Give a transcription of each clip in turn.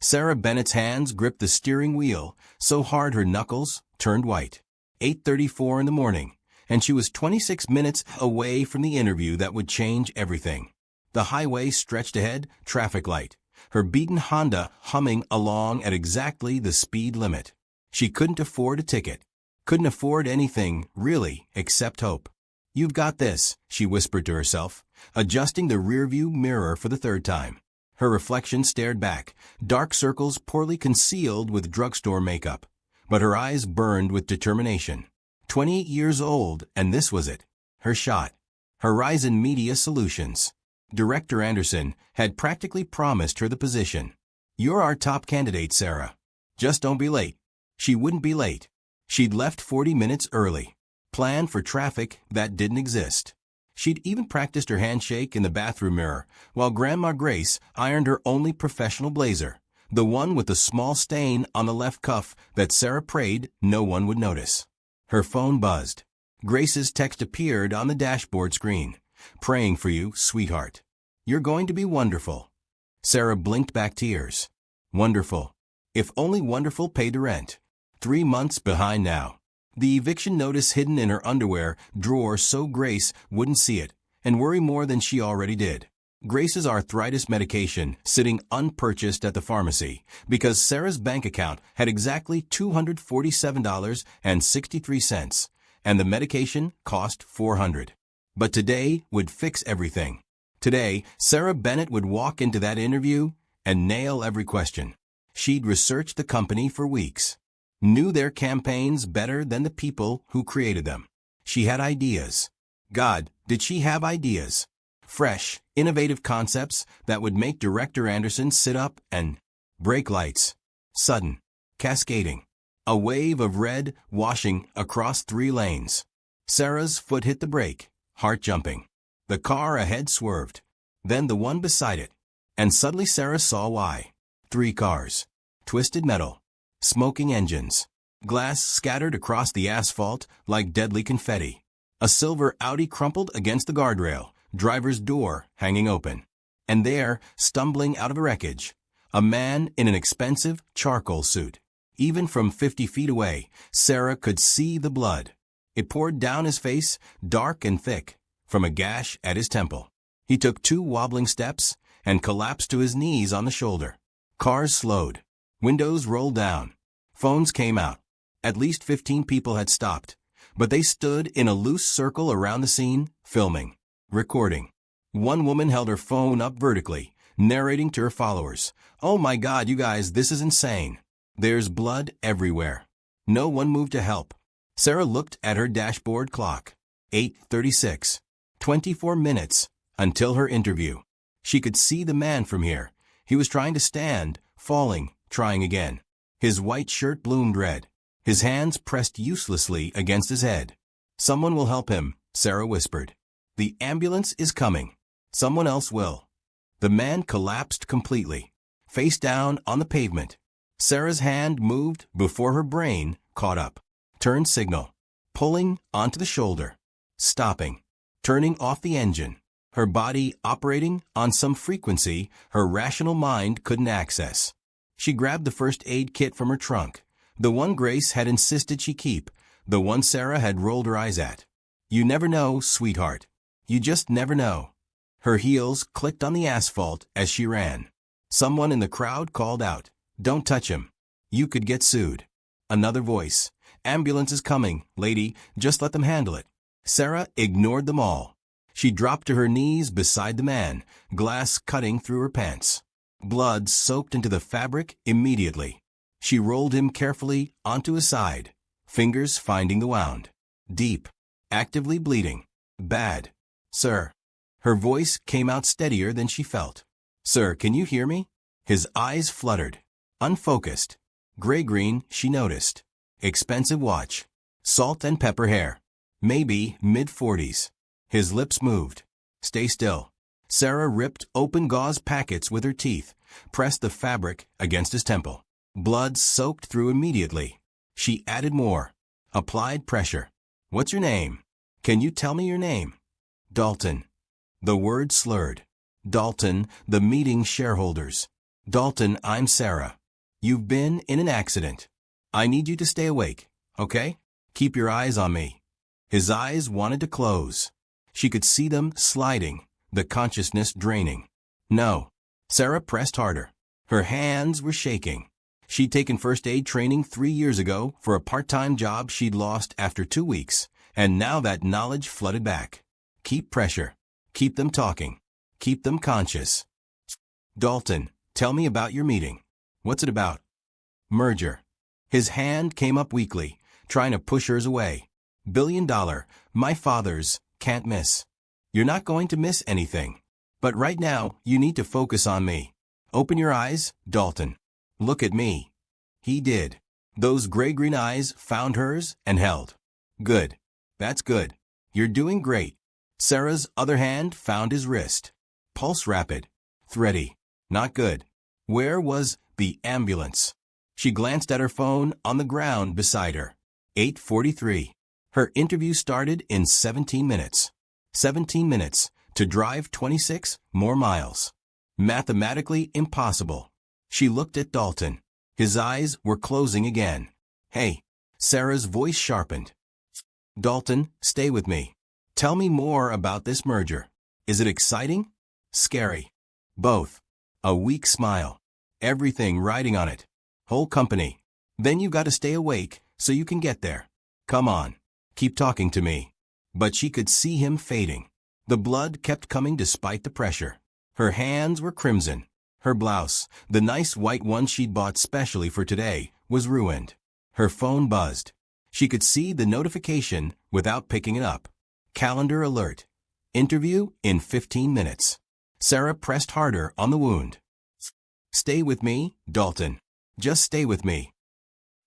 Sarah Bennett's hands gripped the steering wheel so hard her knuckles turned white. 8:34 in the morning, and she was 26 minutes away from the interview that would change everything. The highway stretched ahead, traffic light, her beaten Honda humming along at exactly the speed limit. She couldn't afford a ticket. Couldn't afford anything, really, except hope. "You've got this," she whispered to herself, adjusting the rearview mirror for the third time. Her reflection stared back, dark circles poorly concealed with drugstore makeup. But her eyes burned with determination. 28 years old, and this was it. Her shot. Horizon Media Solutions. Director Anderson had practically promised her the position. "You're our top candidate, Sarah. Just don't be late." She wouldn't be late. She'd left 40 minutes early. Planned for traffic that didn't exist. She'd even practiced her handshake in the bathroom mirror, while Grandma Grace ironed her only professional blazer, the one with the small stain on the left cuff that Sarah prayed no one would notice. Her phone buzzed. Grace's text appeared on the dashboard screen. "Praying for you, sweetheart. You're going to be wonderful." Sarah blinked back tears. Wonderful. If only wonderful paid the rent. 3 months behind now. The eviction notice hidden in her underwear drawer so Grace wouldn't see it and worry more than she already did. Grace's arthritis medication sitting unpurchased at the pharmacy because Sarah's bank account had exactly $247.63, and the medication cost $400. But today would fix everything. Today, Sarah Bennett would walk into that interview and nail every question. She'd researched the company for weeks. Knew their campaigns better than the people who created them. She had ideas. God, did she have ideas? Fresh, innovative concepts that would make Director Anderson sit up and brake lights. Sudden, cascading. A wave of red washing across 3 lanes. Sarah's foot hit the brake, heart jumping. The car ahead swerved. Then the one beside it. And suddenly Sarah saw why. 3 cars. Twisted metal. Smoking engines. Glass scattered across the asphalt like deadly confetti. A silver Audi crumpled against the guardrail, driver's door hanging open. And there, stumbling out of the wreckage, a man in an expensive charcoal suit. Even from 50 feet away, Sarah could see the blood. It poured down his face, dark and thick, from a gash at his temple. He took 2 wobbling steps and collapsed to his knees on the shoulder. Cars slowed. Windows rolled down. Phones came out. At least 15 people had stopped, but they stood in a loose circle around the scene, filming, recording. One woman held her phone up vertically, narrating to her followers, "Oh my God, you guys, this is insane. There's blood everywhere." No one moved to help. Sarah looked at her dashboard clock. 8:36. 24 minutes until her interview. She could see the man from here. He was trying to stand, falling, trying again. His white shirt bloomed red. His hands pressed uselessly against his head. "Someone will help him," Sarah whispered. "The ambulance is coming. Someone else will." The man collapsed completely, face down on the pavement. Sarah's hand moved before her brain caught up. Turn signal. Pulling onto the shoulder. Stopping. Turning off the engine. Her body operating on some frequency her rational mind couldn't access. She grabbed the first aid kit from her trunk, the one Grace had insisted she keep, the one Sarah had rolled her eyes at. "You never know, sweetheart. You just never know." Her heels clicked on the asphalt as she ran. Someone in the crowd called out, "Don't touch him. You could get sued." Another voice, "Ambulance is coming, lady. Just let them handle it." Sarah ignored them all. She dropped to her knees beside the man, glass cutting through her pants. Blood soaked into the fabric immediately. She rolled him carefully onto his side, fingers finding the wound. Deep, actively bleeding. Bad. "Sir." Her voice came out steadier than she felt. "Sir, can you hear me?" His eyes fluttered. Unfocused. Gray-green, she noticed. Expensive watch. Salt and pepper hair. Maybe mid-40s. His lips moved. "Stay still." Sarah ripped open gauze packets with her teeth, pressed the fabric against his temple. Blood soaked through immediately. She added more. Applied pressure. "What's your name? Can you tell me your name?" "Dalton." The word slurred. Dalton, the meeting shareholders. Dalton, I'm Sarah. You've been in an accident. I need you to stay awake, okay? Keep your eyes on me. His eyes wanted to close. She could see them sliding, the consciousness draining. No. Sarah pressed harder. Her hands were shaking. She'd taken first aid training 3 years ago for a part-time job she'd lost after 2 weeks, and now that knowledge flooded back. Keep pressure. Keep them talking. Keep them conscious. Dalton, tell me about your meeting. What's it about? Merger. His hand came up weakly, trying to push hers away. $1 billion, my father's, can't miss. You're not going to miss anything. But right now, you need to focus on me. Open your eyes, Dalton. Look at me. He did. Those gray-green eyes found hers and held. Good. That's good. You're doing great. Sarah's other hand found his wrist. Pulse rapid. Thready. Not good. Where was the ambulance? She glanced at her phone on the ground beside her. 8:43. Her interview started in 17 minutes. 17 minutes to drive 26 more miles. Mathematically impossible. She looked at Dalton. His eyes were closing again. Hey. Sarah's voice sharpened. Dalton, stay with me. Tell me more about this merger. Is it exciting? Scary? Both. A weak smile. Everything riding on it. Whole company. Then you got to stay awake so you can get there. Come on. Keep talking to me. But she could see him fading. The blood kept coming despite the pressure. Her hands were crimson. Her blouse, the nice white one she'd bought specially for today, was ruined. Her phone buzzed. She could see the notification without picking it up. Calendar alert. Interview in 15 minutes. Sarah pressed harder on the wound. Stay with me, Dalton. Just stay with me.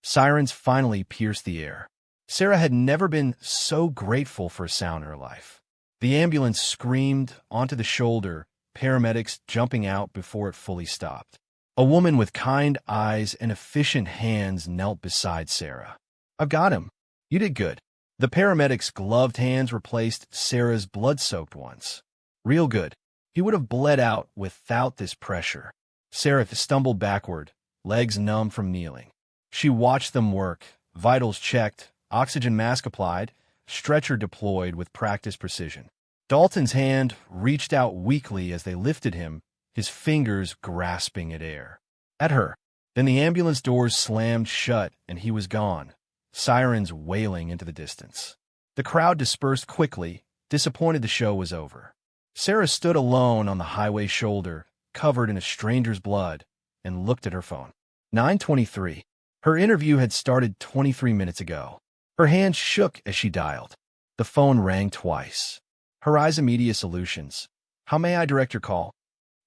Sirens finally pierced the air. Sarah had never been so grateful for a sound in her life. The ambulance screamed onto the shoulder, paramedics jumping out before it fully stopped. A woman with kind eyes and efficient hands knelt beside Sarah. I've got him. You did good. The paramedics' gloved hands replaced Sarah's blood-soaked ones. Real good. He would have bled out without this pressure. Sarah stumbled backward, legs numb from kneeling. She watched them work, vitals checked, oxygen mask applied, stretcher deployed with practiced precision. Dalton's hand reached out weakly as they lifted him, his fingers grasping at air. At her. Then the ambulance doors slammed shut and he was gone, sirens wailing into the distance. The crowd dispersed quickly, disappointed the show was over. Sarah stood alone on the highway shoulder, covered in a stranger's blood, and looked at her phone. 9:23. Her interview had started 23 minutes ago. Her hand shook as she dialed. The phone rang twice. Horizon Media Solutions. How may I direct your call?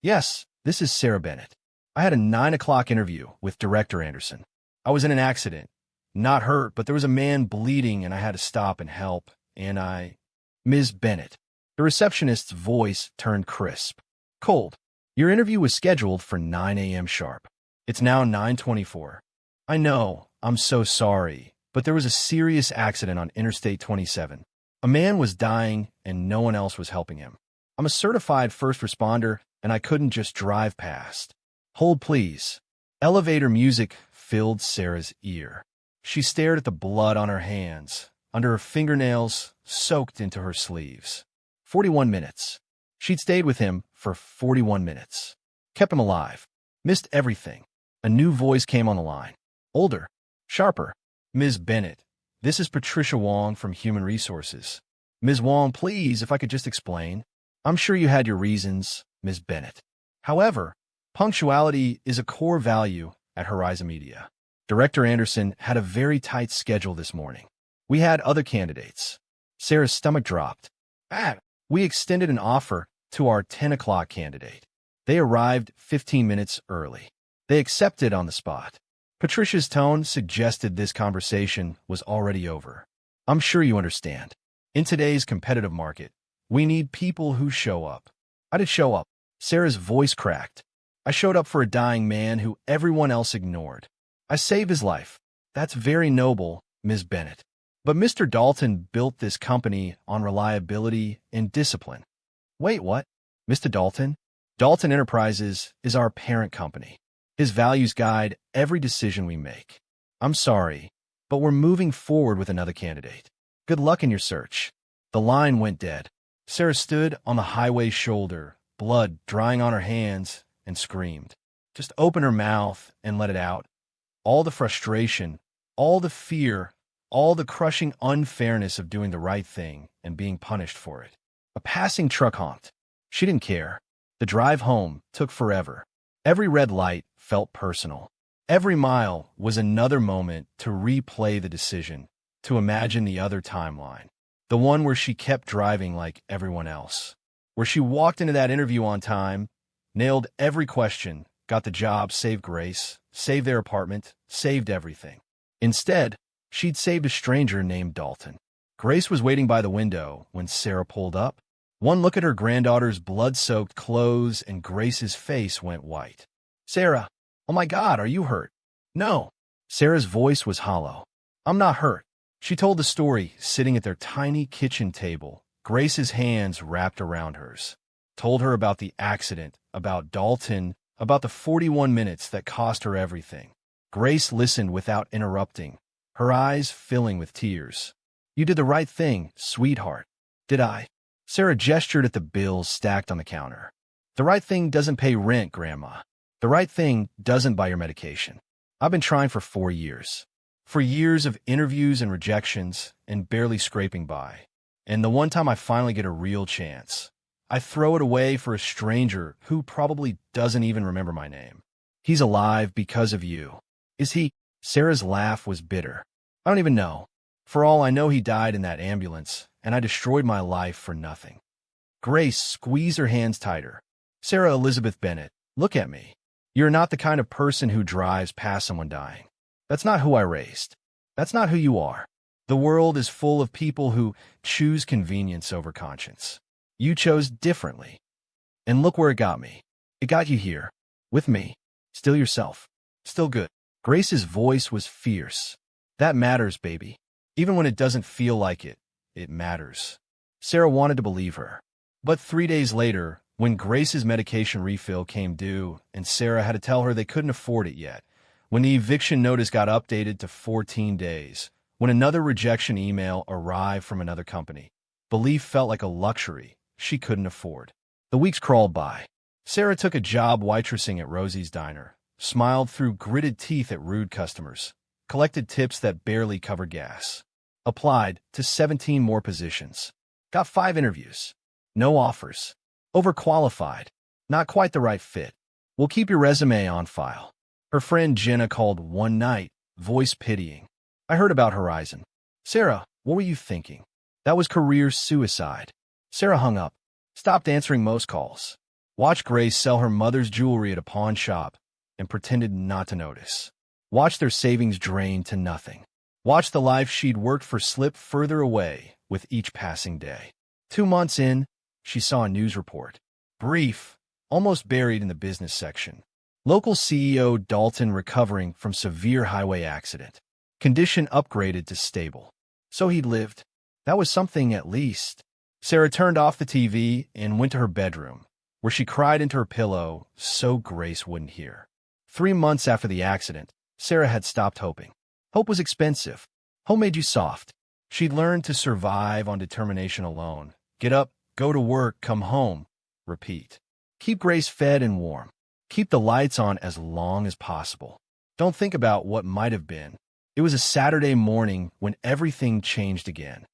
Yes, this is Sarah Bennett. I had a 9 o'clock interview with Director Anderson. I was in an accident. Not hurt, but there was a man bleeding and I had to stop and help. Ms. Bennett. The receptionist's voice turned crisp. Cold. Your interview was scheduled for 9 a.m. sharp. It's now 9:24. I know, I'm so sorry, but there was a serious accident on Interstate 27. A man was dying and no one else was helping him. I'm a certified first responder and I couldn't just drive past. Hold, please. Elevator music filled Sarah's ear. She stared at the blood on her hands, under her fingernails soaked into her sleeves. 41 minutes. She'd stayed with him for 41 minutes. Kept him alive. Missed everything. A new voice came on the line. Older. Sharper. Ms. Bennett. This is Patricia Wong from Human Resources. Ms. Wong, please, if I could just explain. I'm sure you had your reasons, Ms. Bennett. However, punctuality is a core value at Horizon Media. Director Anderson had a very tight schedule this morning. We had other candidates. Sarah's stomach dropped. We extended an offer to our 10 o'clock candidate. They arrived 15 minutes early. They accepted on the spot. Patricia's tone suggested this conversation was already over. I'm sure you understand. In today's competitive market, we need people who show up. I did show up. Sarah's voice cracked. I showed up for a dying man who everyone else ignored. I saved his life. That's very noble, Ms. Bennett. But Mr. Dalton built this company on reliability and discipline. Wait, what? Mr. Dalton? Dalton Enterprises is our parent company. His values guide every decision we make. I'm sorry, but we're moving forward with another candidate. Good luck in your search. The line went dead. Sarah stood on the highway's shoulder, blood drying on her hands, and screamed. Just open her mouth and let it out. All the frustration, all the fear, all the crushing unfairness of doing the right thing and being punished for it. A passing truck honked. She didn't care. The drive home took forever. Every red light felt personal. Every mile was another moment to replay the decision, to imagine the other timeline. The one where she kept driving like everyone else. Where she walked into that interview on time, nailed every question, got the job, saved Grace, saved their apartment, saved everything. Instead, she'd saved a stranger named Dalton. Grace was waiting by the window when Sarah pulled up. One look at her granddaughter's blood-soaked clothes and Grace's face went white. Sarah, oh my God, are you hurt? No. Sarah's voice was hollow. I'm not hurt. She told the story sitting at their tiny kitchen table, Grace's hands wrapped around hers. Told her about the accident, about Dalton, about the 41 minutes that cost her everything. Grace listened without interrupting, her eyes filling with tears. You did the right thing, sweetheart. Did I? Sarah gestured at the bills stacked on the counter. The right thing doesn't pay rent, Grandma. The right thing doesn't buy your medication. I've been trying for 4 years. For years of interviews and rejections and barely scraping by. And the one time I finally get a real chance, I throw it away for a stranger who probably doesn't even remember my name. He's alive because of you. Is he? Sarah's laugh was bitter. I don't even know. For all I know, he died in that ambulance, and I destroyed my life for nothing. Grace squeezed her hands tighter. Sarah Elizabeth Bennett, look at me. You're not the kind of person who drives past someone dying. That's not who I raised. That's not who you are. The world is full of people who choose convenience over conscience. You chose differently. And look where it got me. It got you here. With me. Still yourself. Still good. Grace's voice was fierce. That matters, baby. Even when it doesn't feel like it, it matters. Sarah wanted to believe her. But 3 days later, when Grace's medication refill came due and Sarah had to tell her they couldn't afford it yet, when the eviction notice got updated to 14 days, when another rejection email arrived from another company, belief felt like a luxury she couldn't afford. The weeks crawled by. Sarah took a job waitressing at Rosie's Diner, smiled through gritted teeth at rude customers, collected tips that barely covered gas, applied to 17 more positions, got 5 interviews, no offers, overqualified, not quite the right fit. We'll keep your resume on file. Her friend Jenna called one night, voice pitying. I heard about Horizon. Sarah, what were you thinking? That was career suicide. Sarah hung up, stopped answering most calls, watched Grace sell her mother's jewelry at a pawn shop, and pretended not to notice. Watched their savings drain to nothing. Watched the life she'd worked for slip further away with each passing day. 2 months in, she saw a news report. Brief, almost buried in the business section. Local CEO Dalton recovering from severe highway accident. Condition upgraded to stable. So he'd lived. That was something at least. Sarah turned off the TV and went to her bedroom, where she cried into her pillow so Grace wouldn't hear. 3 months after the accident, Sarah had stopped hoping. Hope was expensive. Hope made you soft. She'd learned to survive on determination alone. Get up, go to work, come home. Repeat. Keep Grace fed and warm. Keep the lights on as long as possible. Don't think about what might have been. It was a Saturday morning when everything changed again.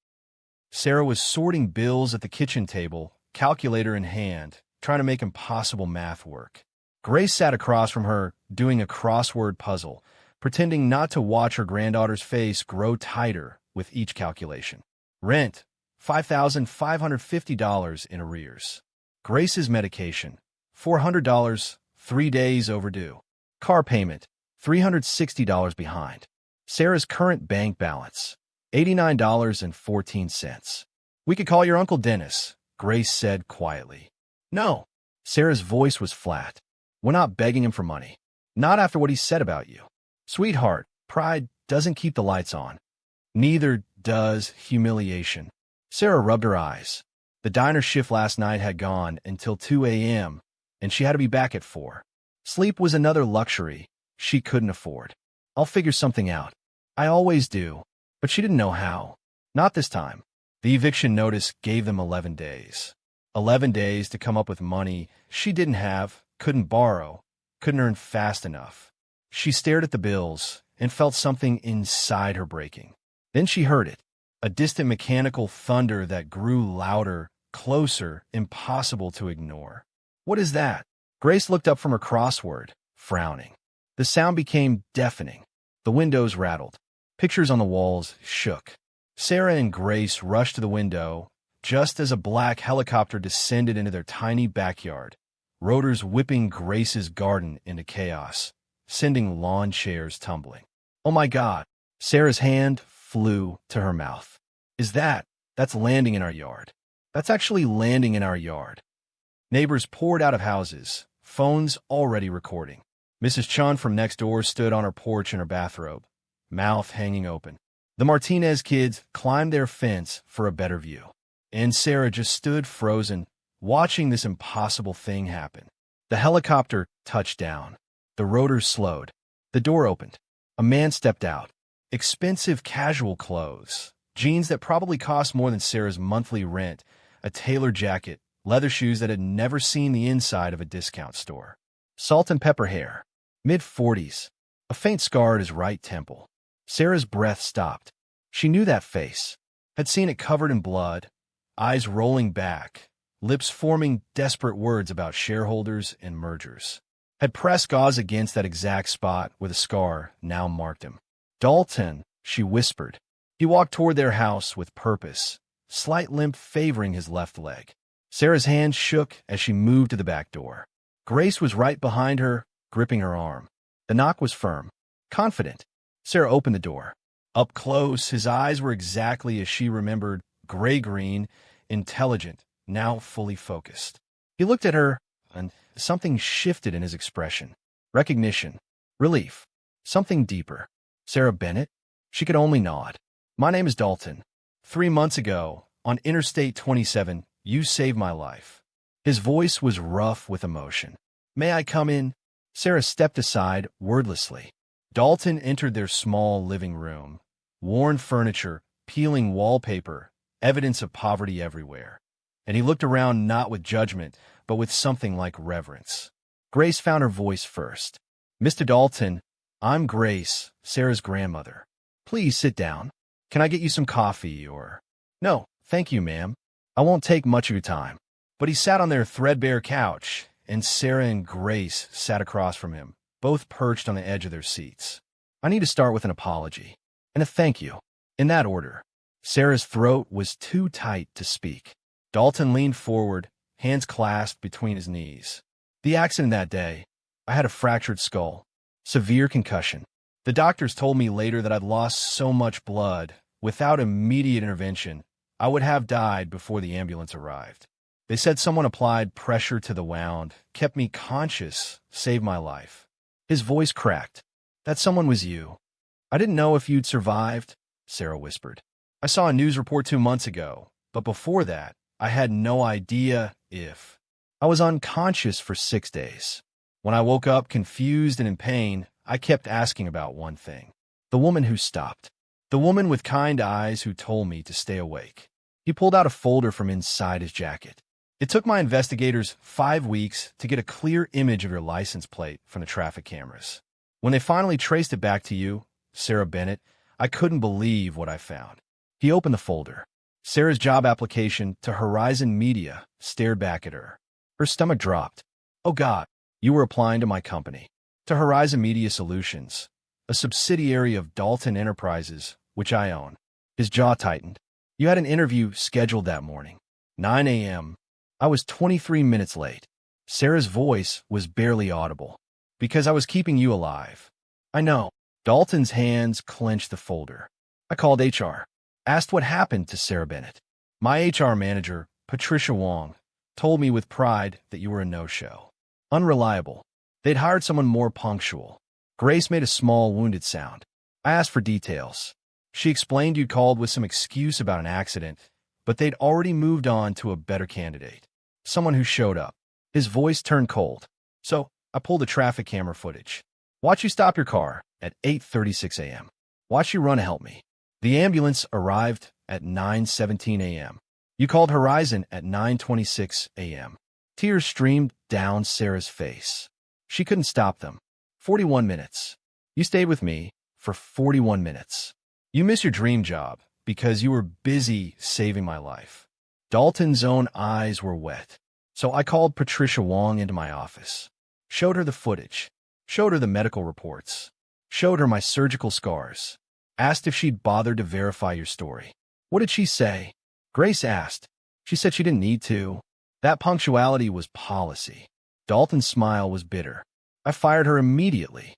Sarah was sorting bills at the kitchen table, calculator in hand, trying to make impossible math work. Grace sat across from her, doing a crossword puzzle, pretending not to watch her granddaughter's face grow tighter with each calculation. Rent, $5,550 in arrears. Grace's medication, $400, 3 days overdue. Car payment, $360 behind. Sarah's current bank balance, $89.14. We could call your Uncle Dennis, Grace said quietly. No. Sarah's voice was flat. We're not begging him for money. Not after what he said about you. Sweetheart, pride doesn't keep the lights on. Neither does humiliation. Sarah rubbed her eyes. The diner shift last night had gone until 2 a.m., and she had to be back at 4. Sleep was another luxury she couldn't afford. I'll figure something out. I always do. But she didn't know how. Not this time. The eviction notice gave them 11 days. 11 days to come up with money she didn't have, couldn't borrow, couldn't earn fast enough. She stared at the bills and felt something inside her breaking. Then she heard it, a distant mechanical thunder that grew louder, closer, impossible to ignore. What is that? Grace looked up from her crossword, frowning. The sound became deafening. The windows rattled. Pictures on the walls shook. Sarah and Grace rushed to the window just as a black helicopter descended into their tiny backyard, rotors whipping Grace's garden into chaos, sending lawn chairs tumbling. Oh my God! Sarah's hand flew to her mouth. That's landing in our yard. That's actually landing in our yard. Neighbors poured out of houses, phones already recording. Mrs. Chun from next door stood on her porch in her bathrobe, mouth hanging open. The Martinez kids climbed their fence for a better view. And Sarah just stood frozen, watching this impossible thing happen. The helicopter touched down. The rotors slowed. The door opened. A man stepped out. Expensive casual clothes, jeans that probably cost more than Sarah's monthly rent, a tailored jacket, leather shoes that had never seen the inside of a discount store. Salt and pepper hair, mid-40s, a faint scar at his right temple. Sarah's breath stopped. She knew that face, had seen it covered in blood, eyes rolling back, lips forming desperate words about shareholders and mergers. Had pressed gauze against that exact spot where the scar now marked him. Dalton, she whispered. He walked toward their house with purpose, slight limp favoring his left leg. Sarah's hand shook as she moved to the back door. Grace was right behind her, gripping her arm. The knock was firm, confident. Sarah opened the door. Up close, his eyes were exactly as she remembered, gray-green, intelligent, now fully focused. He looked at her, and something shifted in his expression. Recognition. Relief. Something deeper. Sarah Bennett? She could only nod. My name is Dalton. 3 months ago, on Interstate 27, you saved my life. His voice was rough with emotion. May I come in? Sarah stepped aside wordlessly. Dalton entered their small living room. Worn furniture, peeling wallpaper, evidence of poverty everywhere. And he looked around not with judgment, but with something like reverence. Grace found her voice first. Mr. Dalton, I'm Grace, Sarah's grandmother. Please sit down. Can I get you some coffee or... No, thank you, ma'am. I won't take much of your time. But he sat on their threadbare couch, and Sarah and Grace sat across from him, both perched on the edge of their seats. I need to start with an apology, and a thank you, in that order. Sarah's throat was too tight to speak. Dalton leaned forward, hands clasped between his knees. The accident that day, I had a fractured skull, severe concussion. The doctors told me later that I'd lost so much blood, without immediate intervention, I would have died before the ambulance arrived. They said someone applied pressure to the wound, kept me conscious, saved my life. His voice cracked. That someone was you. I didn't know if you'd survived, Sarah whispered. I saw a news report 2 months ago, but before that, I had no idea if. I was unconscious for 6 days. When I woke up confused and in pain, I kept asking about one thing. The woman who stopped. The woman with kind eyes who told me to stay awake. He pulled out a folder from inside his jacket. It took my investigators 5 weeks to get a clear image of your license plate from the traffic cameras. When they finally traced it back to you, Sarah Bennett, I couldn't believe what I found. He opened the folder. Sarah's job application to Horizon Media stared back at her. Her stomach dropped. Oh God, you were applying to my company. To Horizon Media Solutions, a subsidiary of Dalton Enterprises, which I own. His jaw tightened. You had an interview scheduled that morning. 9 a.m. I was 23 minutes late. Sarah's voice was barely audible. Because I was keeping you alive. I know. Dalton's hands clenched the folder. I called HR. Asked what happened to Sarah Bennett. My HR manager, Patricia Wong, told me with pride that you were a no-show. Unreliable. They'd hired someone more punctual. Grace made a small wounded sound. I asked for details. She explained you'd called with some excuse about an accident, but they'd already moved on to a better candidate. Someone who showed up. His voice turned cold. So, I pulled the traffic camera footage. Watch you stop your car at 8:36 a.m. Watch you run to help me. The ambulance arrived at 9:17 a.m. You called Horizon at 9:26 a.m. Tears streamed down Sarah's face. She couldn't stop them. 41 minutes. You stayed with me for 41 minutes. You miss your dream job because you were busy saving my life. Dalton's own eyes were wet. So I called Patricia Wong into my office. Showed her the footage. Showed her the medical reports. Showed her my surgical scars. Asked if she'd bothered to verify your story. What did she say? Grace asked. She said she didn't need to. That punctuality was policy. Dalton's smile was bitter. I fired her immediately.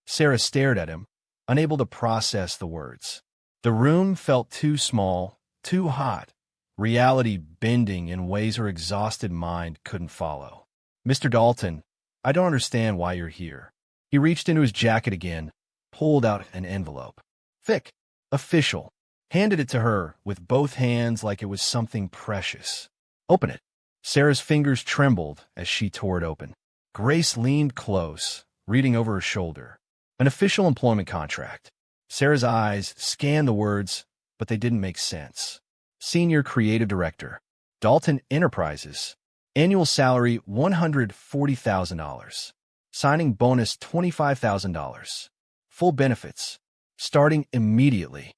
Sarah stared at him, unable to process the words. The room felt too small, too hot, reality bending in ways her exhausted mind couldn't follow. Mr. Dalton, I don't understand why you're here. He reached into his jacket again, pulled out an envelope. Thick, official, handed it to her with both hands like it was something precious. Open it. Sarah's fingers trembled as she tore it open. Grace leaned close, reading over her shoulder. An official employment contract. Sarah's eyes scanned the words, but they didn't make sense. Senior Creative Director, Dalton Enterprises. Annual salary $140,000. Signing bonus $25,000. Full benefits. Starting immediately.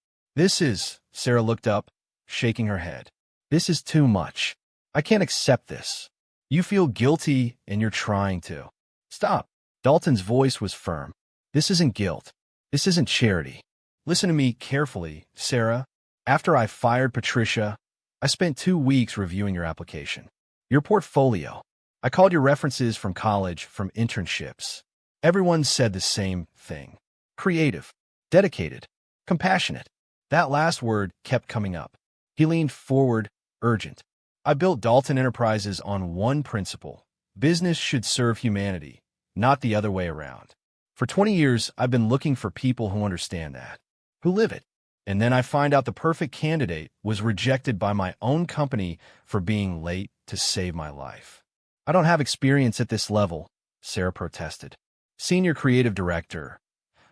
Sarah looked up, shaking her head. This is too much. I can't accept this. You feel guilty and you're trying to. Stop. Dalton's voice was firm. This isn't guilt. This isn't charity. Listen to me carefully, Sarah. After I fired Patricia, I spent 2 weeks reviewing your application. Your portfolio. I called your references from college, from internships. Everyone said the same thing. Creative, dedicated, compassionate. That last word kept coming up. He leaned forward, urgent. I built Dalton Enterprises on one principle. Business should serve humanity, not the other way around. For 20 years, I've been looking for people who understand that, who live it. And then I find out the perfect candidate was rejected by my own company for being late to save my life. I don't have experience at this level, Sarah protested. Senior Creative Director.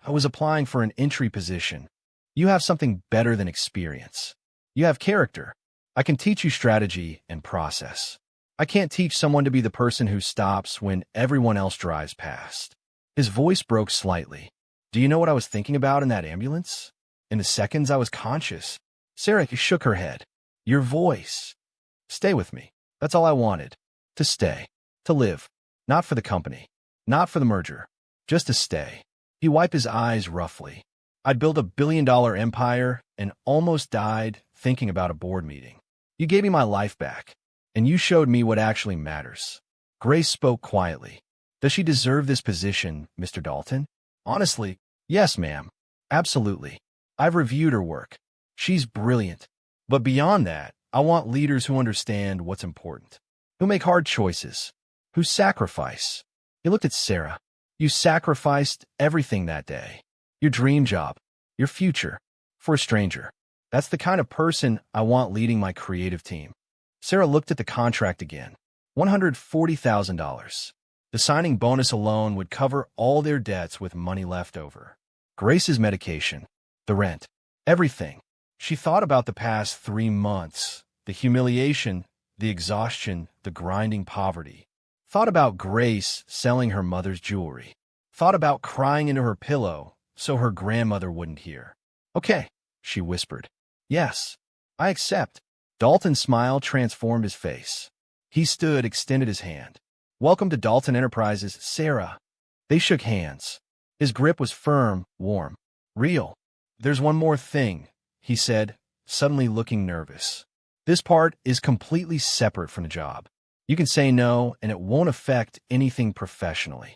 I was applying for an entry position. You have something better than experience. You have character. I can teach you strategy and process. I can't teach someone to be the person who stops when everyone else drives past. His voice broke slightly. Do you know what I was thinking about in that ambulance? In the seconds I was conscious. Sarah shook her head. Your voice. Stay with me. That's all I wanted. To stay. To live. Not for the company. Not for the merger. Just to stay. He wiped his eyes roughly. I'd built $1 billion empire and almost died thinking about a board meeting. You gave me my life back, and you showed me what actually matters. Grace spoke quietly. Does she deserve this position, Mr. Dalton? Honestly, yes, ma'am. Absolutely. I've reviewed her work. She's brilliant. But beyond that, I want leaders who understand what's important, who make hard choices, who sacrifice. He looked at Sarah. You sacrificed everything that day. Your dream job, your future, for a stranger. That's the kind of person I want leading my creative team. Sarah looked at the contract again. $140,000. The signing bonus alone would cover all their debts with money left over. Grace's medication, the rent, everything. She thought about the past 3 months, the humiliation, the exhaustion, the grinding poverty. Thought about Grace selling her mother's jewelry. Thought about crying into her pillow so her grandmother wouldn't hear. Okay, she whispered. Yes, I accept. Dalton's smile transformed his face. He stood, extended his hand. Welcome to Dalton Enterprises, Sarah. They shook hands. His grip was firm, warm, real. There's one more thing, he said, suddenly looking nervous. This part is completely separate from the job. You can say no, and it won't affect anything professionally.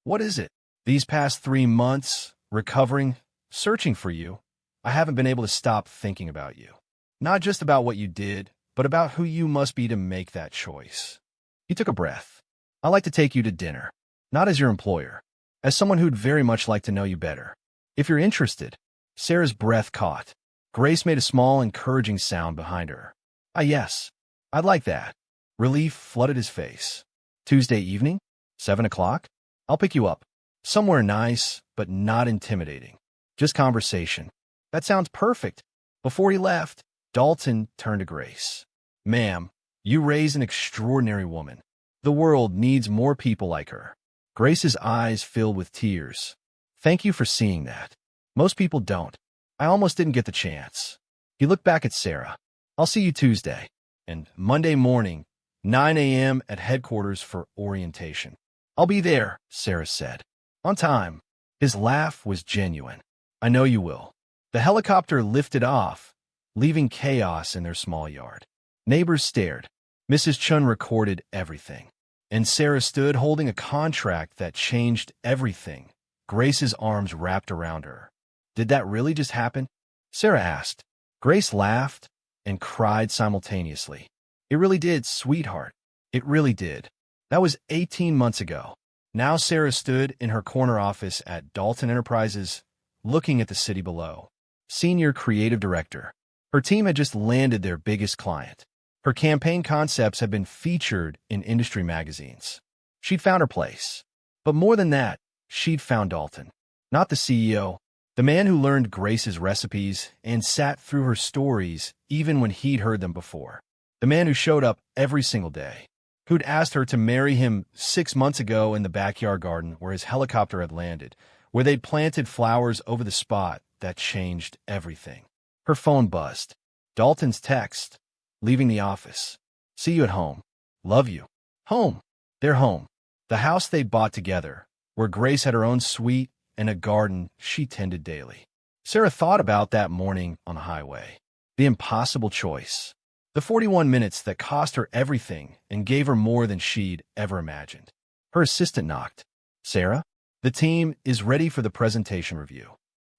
What is it? These past 3 months, recovering, searching for you, I haven't been able to stop thinking about you. Not just about what you did, but about who you must be to make that choice. He took a breath. I'd like to take you to dinner. Not as your employer. As someone who'd very much like to know you better. If you're interested. Sarah's breath caught. Grace made a small, encouraging sound behind her. Ah, yes. I'd like that. Relief flooded his face. Tuesday evening? 7 o'clock? I'll pick you up. Somewhere nice, but not intimidating. Just conversation. That sounds perfect. Before he left, Dalton turned to Grace. Ma'am, you raise an extraordinary woman. The world needs more people like her. Grace's eyes filled with tears. Thank you for seeing that. Most people don't. I almost didn't get the chance. He looked back at Sarah. I'll see you Tuesday. And Monday morning, 9 a.m. at headquarters for orientation. I'll be there, Sarah said. On time. His laugh was genuine. I know you will. The helicopter lifted off, leaving chaos in their small yard. Neighbors stared. Mrs. Chun recorded everything. And Sarah stood holding a contract that changed everything. Grace's arms wrapped around her. Did that really just happen? Sarah asked. Grace laughed and cried simultaneously. It really did, sweetheart. It really did. That was 18 months ago. Now Sarah stood in her corner office at Dalton Enterprises, looking at the city below. Senior Creative Director. Her team had just landed their biggest client. Her campaign concepts had been featured in industry magazines. She'd found her place. But more than that, she'd found Dalton. Not the CEO, the man who learned Grace's recipes and sat through her stories even when he'd heard them before. The man who showed up every single day, who'd asked her to marry him 6 months ago in the backyard garden where his helicopter had landed, where they'd planted flowers over the spot that changed everything. Her phone buzzed. Dalton's text, leaving the office. See you at home. Love you. Home. Their home. The house they'd bought together, where Grace had her own suite and a garden she tended daily. Sarah thought about that morning on the highway. The impossible choice. The 41 minutes that cost her everything and gave her more than she'd ever imagined. Her assistant knocked. Sarah, the team is ready for the presentation review.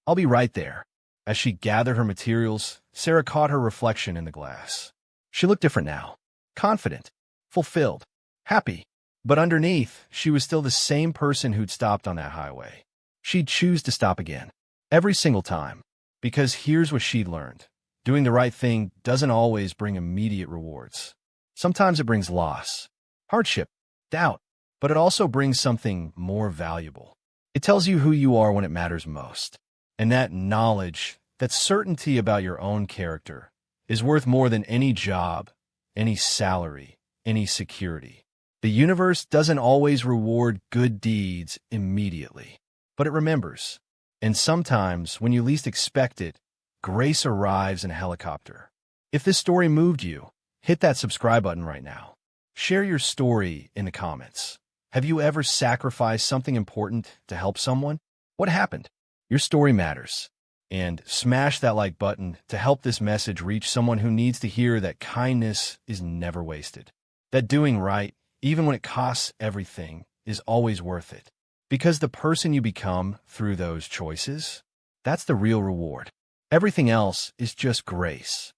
I'll be right there. As she gathered her materials, Sarah caught her reflection in the glass. She looked different now. Confident, fulfilled, happy. But underneath, she was still the same person who'd stopped on that highway. She'd choose to stop again. Every single time. Because here's what she'd learned. Doing the right thing doesn't always bring immediate rewards. Sometimes it brings loss, hardship, doubt, but it also brings something more valuable. It tells you who you are when it matters most. And that knowledge, that certainty about your own character, is worth more than any job, any salary, any security. The universe doesn't always reward good deeds immediately, but it remembers. And sometimes, when you least expect it, grace arrives in a helicopter. If this story moved you, hit that subscribe button right now. Share your story in the comments. Have you ever sacrificed something important to help someone? What happened? Your story matters. And smash that like button to help this message reach someone who needs to hear that kindness is never wasted. That doing right, even when it costs everything, is always worth it. Because the person you become through those choices, that's the real reward. Everything else is just grace.